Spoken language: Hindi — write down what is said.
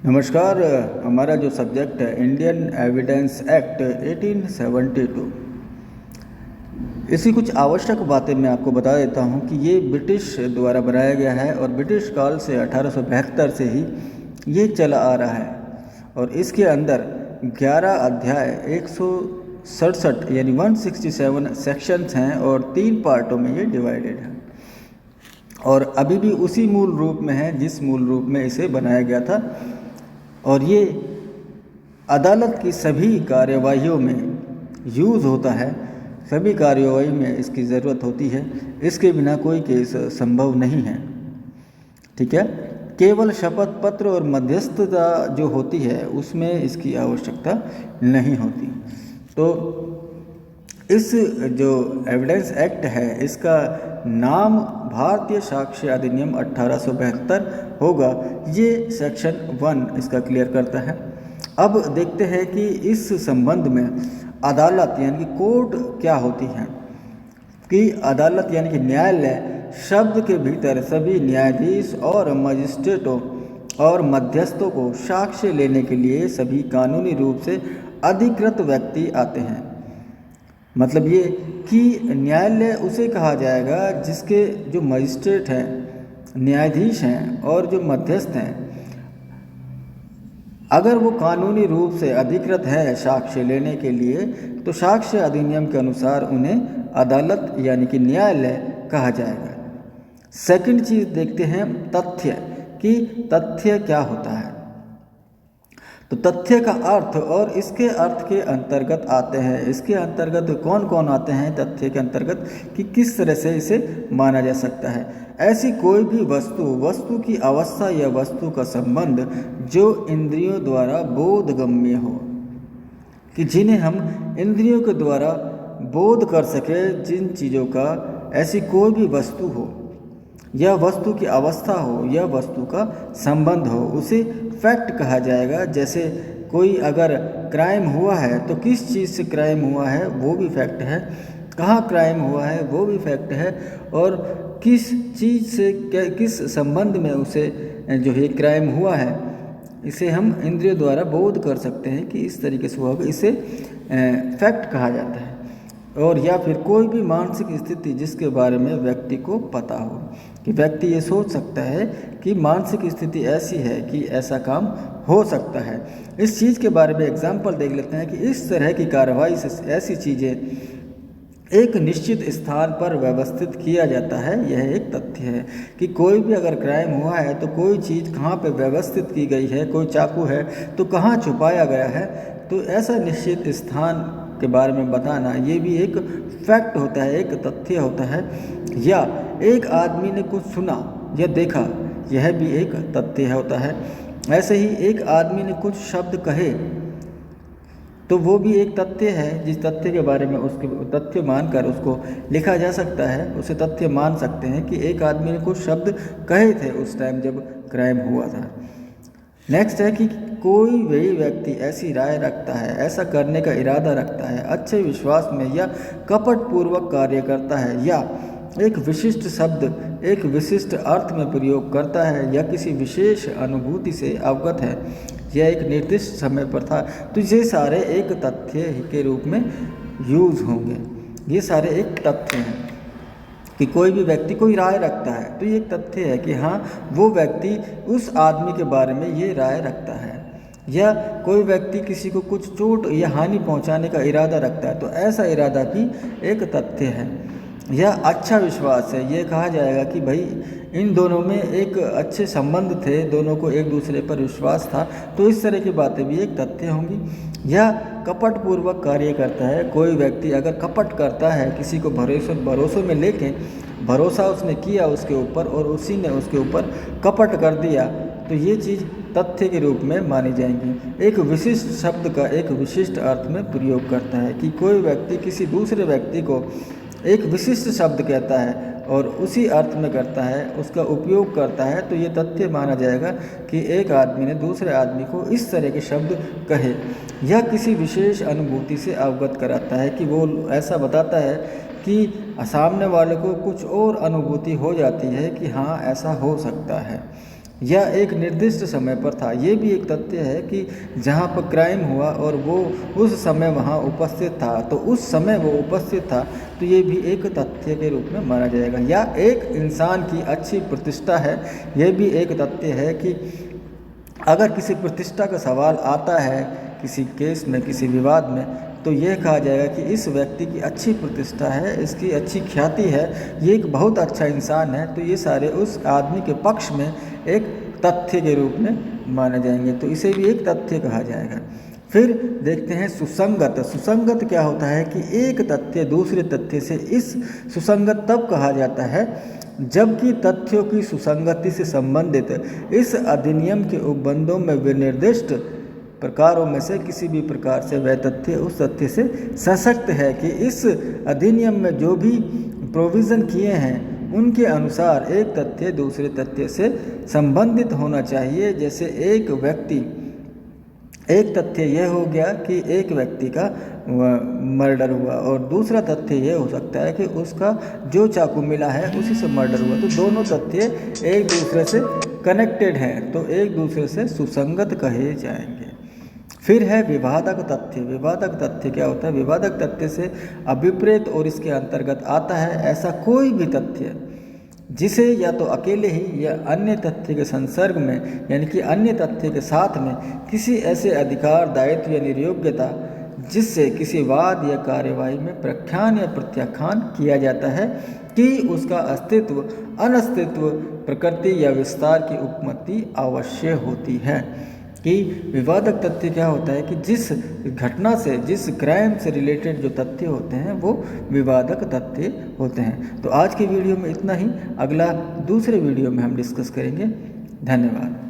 नमस्कार। हमारा जो सब्जेक्ट है इंडियन एविडेंस एक्ट 1872, इसकी कुछ आवश्यक बातें मैं आपको बता देता हूं कि ये ब्रिटिश द्वारा बनाया गया है और ब्रिटिश काल से 1872 से ही ये चला आ रहा है। और इसके अंदर 11 अध्याय 167 यानी 167 सेक्शंस हैं और 3 पार्टों में ये डिवाइडेड है और अभी भी उसी मूल रूप में है जिस मूल रूप में इसे बनाया गया था। और ये अदालत की सभी कार्यवाहियों में यूज़ होता है, सभी कार्यवाही में इसकी ज़रूरत होती है। इसके बिना कोई केस संभव नहीं है। ठीक है, केवल शपथ पत्र और मध्यस्थता जो होती है उसमें इसकी आवश्यकता नहीं होती। तो इस जो एविडेंस एक्ट है इसका नाम भारतीय साक्ष्य अधिनियम 1872 होगा। ये सेक्शन 1 इसका क्लियर करता है। अब देखते हैं कि इस संबंध में अदालत यानी कि कोर्ट क्या होती है। कि अदालत यानी कि न्यायालय शब्द के भीतर सभी न्यायाधीश और मजिस्ट्रेटों और मध्यस्थों को साक्ष्य लेने के लिए सभी कानूनी रूप से अधिकृत व्यक्ति आते हैं। मतलब ये कि न्यायालय उसे कहा जाएगा जिसके जो मजिस्ट्रेट हैं, न्यायाधीश हैं और जो मध्यस्थ हैं, अगर वो कानूनी रूप से अधिकृत है साक्ष्य लेने के लिए तो साक्ष्य अधिनियम के अनुसार उन्हें अदालत यानी कि न्यायालय कहा जाएगा। सेकंड चीज़ देखते हैं तथ्य, कि तथ्य क्या होता है। तो तथ्य का अर्थ और इसके अर्थ के अंतर्गत आते हैं। इसके अंतर्गत कौन कौन आते हैं तथ्य के अंतर्गत, कि किस तरह से इसे माना जा सकता है। ऐसी कोई भी वस्तु की अवस्था या वस्तु का संबंध जो इंद्रियों द्वारा बोधगम्य हो, कि जिन्हें हम इंद्रियों के द्वारा बोध कर सके, जिन चीज़ों का ऐसी कोई भी वस्तु हो या वस्तु की अवस्था हो या वस्तु का संबंध हो, उसे फैक्ट कहा जाएगा। जैसे कोई अगर क्राइम हुआ है तो किस चीज़ से क्राइम हुआ है वो भी फैक्ट है, कहाँ क्राइम हुआ है वो भी फैक्ट है, और किस चीज़ से किस संबंध में उसे जो है क्राइम हुआ है, इसे हम इंद्रियों द्वारा बोध कर सकते हैं कि इस तरीके से हुआ होगा, इसे फैक्ट कहा जाता है। और या फिर कोई भी मानसिक स्थिति जिसके बारे में व्यक्ति को पता हो, कि व्यक्ति ये सोच सकता है कि मानसिक स्थिति ऐसी है कि ऐसा काम हो सकता है। इस चीज़ के बारे में एग्जाम्पल देख लेते हैं कि इस तरह की कार्रवाई से ऐसी चीज़ें एक निश्चित स्थान पर व्यवस्थित किया जाता है। यह एक तथ्य है कि कोई भी अगर क्राइम हुआ है तो कोई चीज़ कहाँ पे व्यवस्थित की गई है, कोई चाकू है तो कहाँ छुपाया गया है, तो ऐसा निश्चित स्थान के बारे में बताना ये भी एक फैक्ट होता है, एक तथ्य होता है। या एक आदमी ने कुछ सुना या देखा, यह भी एक तथ्य होता है। ऐसे ही एक आदमी ने कुछ शब्द कहे तो वो भी एक तथ्य है, जिस तथ्य के बारे में उसके तथ्य मानकर उसको लिखा जा सकता है, उसे तथ्य मान सकते हैं कि एक आदमी ने कुछ शब्द कहे थे उस टाइम जब क्राइम हुआ था। नेक्स्ट है कि कोई भी व्यक्ति ऐसी राय रखता है, ऐसा करने का इरादा रखता है, अच्छे विश्वास में या कपटपूर्वक कार्य करता है, या एक विशिष्ट शब्द एक विशिष्ट अर्थ में प्रयोग करता है, या किसी विशेष अनुभूति से अवगत है, यह एक निर्दिष्ट समय पर था, तो ये सारे एक तथ्य के रूप में यूज़ होंगे। ये सारे एक तथ्य हैं कि कोई भी व्यक्ति कोई राय रखता है तो ये एक तथ्य है कि हाँ वो व्यक्ति उस आदमी के बारे में ये राय रखता है। या कोई व्यक्ति किसी को कुछ चोट या हानि पहुंचाने का इरादा रखता है तो ऐसा इरादा भी एक तथ्य है। या अच्छा विश्वास है, ये कहा जाएगा कि भाई इन दोनों में एक अच्छे संबंध थे, दोनों को एक दूसरे पर विश्वास था, तो इस तरह की बातें भी एक तथ्य होंगी। या कपटपूर्वक कार्य करता है, कोई व्यक्ति अगर कपट करता है, किसी को भरोसे में लेके भरोसा उसने किया उसके ऊपर और उसी ने उसके ऊपर कपट कर दिया, तो ये चीज़ तथ्य के रूप में मानी जाएंगी। एक विशिष्ट शब्द का एक विशिष्ट अर्थ में प्रयोग करता है, कि कोई व्यक्ति किसी दूसरे व्यक्ति को एक विशिष्ट शब्द कहता है और उसी अर्थ में करता है, उसका उपयोग करता है, तो ये तथ्य माना जाएगा कि एक आदमी ने दूसरे आदमी को इस तरह के शब्द कहे। या किसी विशेष अनुभूति से अवगत कराता है, कि वो ऐसा बताता है कि सामने वाले को कुछ और अनुभूति हो जाती है कि हाँ ऐसा हो सकता है। या एक निर्दिष्ट समय पर था। ये भी एक तथ्य है कि जहाँ पर क्राइम हुआ और वो उस समय वहाँ उपस्थित था, तो उस समय वो उपस्थित था, तो ये भी एक तथ्य के रूप में माना जाएगा। या एक इंसान की अच्छी प्रतिष्ठा है, ये भी एक तथ्य है कि अगर किसी प्रतिष्ठा का सवाल आता है किसी केस में, किसी विवाद में, तो यह कहा जाएगा कि इस व्यक्ति की अच्छी प्रतिष्ठा है, इसकी अच्छी ख्याति है, ये एक बहुत अच्छा इंसान है, तो ये सारे उस आदमी के पक्ष में एक तथ्य के रूप में माने जाएंगे, तो इसे भी एक तथ्य कहा जाएगा। फिर देखते हैं सुसंगत। सुसंगत क्या होता है कि एक तथ्य दूसरे तथ्य से, इस सुसंगत तब कहा जाता है जबकि तथ्यों की सुसंगति से संबंधित इस अधिनियम के उपबंधों में विनिर्दिष्ट प्रकारों में से किसी भी प्रकार से वह तथ्य उस तथ्य से सशक्त है कि इस अधिनियम में जो भी प्रोविज़न किए हैं उनके अनुसार एक तथ्य दूसरे तथ्य से संबंधित होना चाहिए। जैसे एक तथ्य यह हो गया कि एक व्यक्ति का मर्डर हुआ, और दूसरा तथ्य यह हो सकता है कि उसका जो चाकू मिला है उसी से मर्डर हुआ, तो दोनों तथ्य एक दूसरे से कनेक्टेड हैं, तो एक दूसरे से सुसंगत कहे जाएंगे। फिर है विवादक तथ्य। विवादक तथ्य क्या होता है? विवादक तथ्य से अभिप्रेत और इसके अंतर्गत आता है ऐसा कोई भी तथ्य जिसे या तो अकेले ही या अन्य तथ्य के संसर्ग में, यानी कि अन्य तथ्य के साथ में किसी ऐसे अधिकार, दायित्व या निर्योग्यता जिससे किसी वाद या कार्यवाही में प्रख्यान या प्रत्याख्यान किया जाता है कि उसका अस्तित्व, अनस्तित्व, प्रकृति या विस्तार की उपपत्ति अवश्य होती है। कि विवादक तथ्य क्या होता है कि जिस घटना से, जिस क्राइम से रिलेटेड जो तथ्य होते हैं वो विवादक तथ्य होते हैं। तो आज की वीडियो में इतना ही, अगला दूसरे वीडियो में हम डिस्कस करेंगे। धन्यवाद।